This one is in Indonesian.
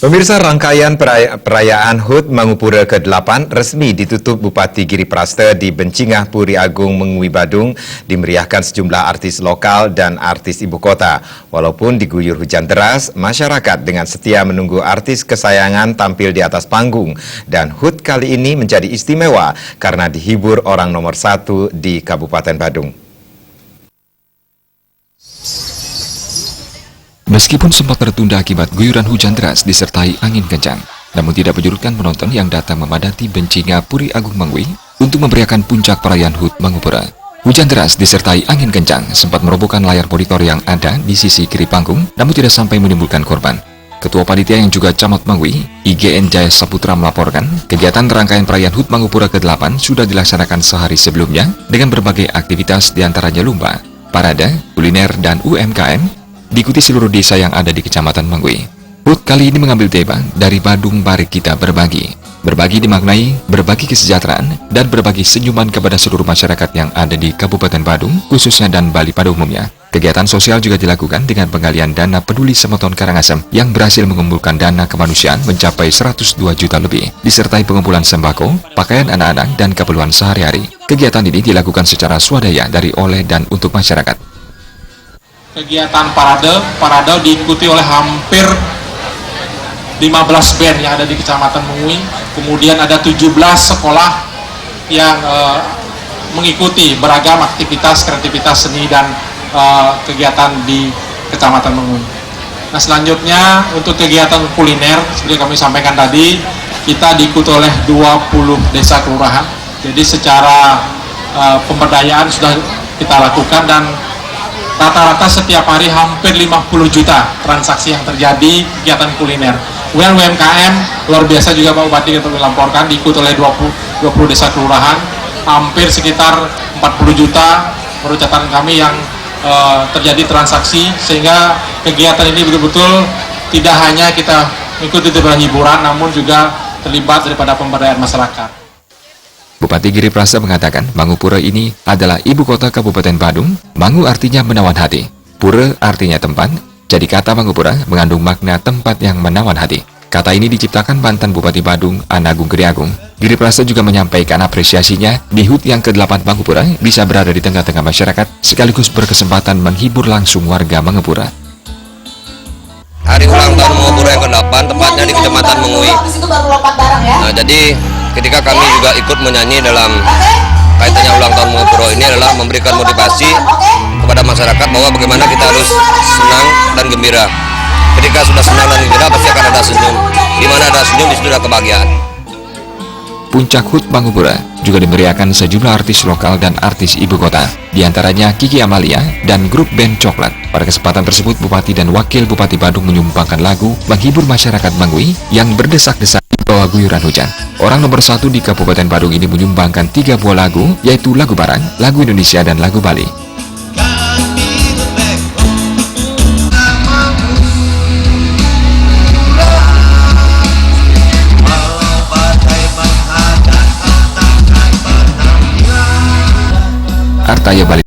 Pemirsa, rangkaian perayaan HUT Mangupura ke-8 resmi ditutup Bupati Giri Prasta di Bencingah, Puri Agung, Mengui, Badung, dimeriahkan sejumlah artis lokal dan artis ibu kota. Walaupun diguyur hujan deras, masyarakat dengan setia menunggu artis kesayangan tampil di atas panggung. Dan HUT kali ini menjadi istimewa karena dihibur orang nomor 1 di Kabupaten Badung. Meskipun sempat tertunda akibat guyuran hujan deras disertai angin kencang, namun tidak menyurutkan penonton yang datang memadati Bencingah, Puri Agung, Mengui untuk memeriahkan puncak perayaan HUT Mangupura. Hujan deras disertai angin kencang sempat merobohkan layar monitor yang ada di sisi kiri panggung, namun tidak sampai menimbulkan korban. Ketua Panitia yang juga Camat Mengui, IGN Jaya Saputra, melaporkan kegiatan rangkaian perayaan HUT Mangupura ke-8 sudah dilaksanakan sehari sebelumnya dengan berbagai aktivitas diantaranya lomba, parade, kuliner, dan UMKM, diikuti seluruh desa yang ada di Kecamatan Mengui. HUT kali ini mengambil tema dari Badung Mari Kita Berbagi. Berbagi dimaknai berbagi kesejahteraan dan berbagi senyuman kepada seluruh masyarakat yang ada di Kabupaten Badung, khususnya dan Bali pada umumnya. Kegiatan sosial juga dilakukan dengan penggalian dana peduli Semeton Karangasem yang berhasil mengumpulkan dana kemanusiaan mencapai 102 juta lebih, disertai pengumpulan sembako, pakaian anak-anak, dan keperluan sehari-hari. Kegiatan ini dilakukan secara swadaya dari oleh dan untuk masyarakat. Kegiatan parade diikuti oleh hampir 15 band yang ada di Kecamatan Mengui. Kemudian ada 17 sekolah yang mengikuti beragam aktivitas, kreativitas seni dan kegiatan di Kecamatan Mengui. Nah, selanjutnya untuk kegiatan kuliner, seperti kami sampaikan tadi, kita diikuti oleh 20 desa kelurahan. Jadi secara pemberdayaan sudah kita lakukan dan rata-rata setiap hari hampir 50 juta transaksi yang terjadi kegiatan kuliner. Kemudian UMKM luar biasa juga Pak Bupati untuk melaporkan, diikuti oleh 20 desa kelurahan, hampir sekitar 40 juta menurut catatan kami yang terjadi transaksi, sehingga kegiatan ini betul-betul tidak hanya kita mengikuti hiburan, namun juga terlibat daripada pemberdayaan masyarakat. Bupati Giri Prasta mengatakan Mangupura ini adalah ibu kota Kabupaten Badung. Mangu artinya menawan hati, Pura artinya tempat, jadi kata Mangupura mengandung makna tempat yang menawan hati. Kata ini diciptakan mantan Bupati Badung, Anagung Giri Agung. Giri Prasta juga menyampaikan apresiasinya di HUT yang ke-8 Mangupura bisa berada di tengah-tengah masyarakat sekaligus berkesempatan menghibur langsung warga Mangupura. Hari ulang tahun Mangupura yang ke-8 tepatnya di Kecamatan Mengui. Nah, jadi ketika kami juga ikut menyanyi dalam kaitannya ulang tahun Mangupura ini adalah memberikan motivasi kepada masyarakat bahwa bagaimana kita harus senang dan gembira. Ketika sudah senang dan gembira pasti akan ada senyum. Di mana ada senyum di situ ada kebahagiaan. Puncak HUT Mangupura juga dimeriahkan sejumlah artis lokal dan artis ibu kota, diantaranya Kiki Amalia dan grup band Coklat. Pada kesempatan tersebut, Bupati dan Wakil Bupati Badung menyumbangkan lagu menghibur masyarakat Mengui yang berdesak-desak di bawah guyuran hujan. Orang nomor 1 di Kabupaten Badung ini menyumbangkan 3 buah lagu, yaitu lagu Barang, lagu Indonesia, dan lagu Bali. Artaya Bali.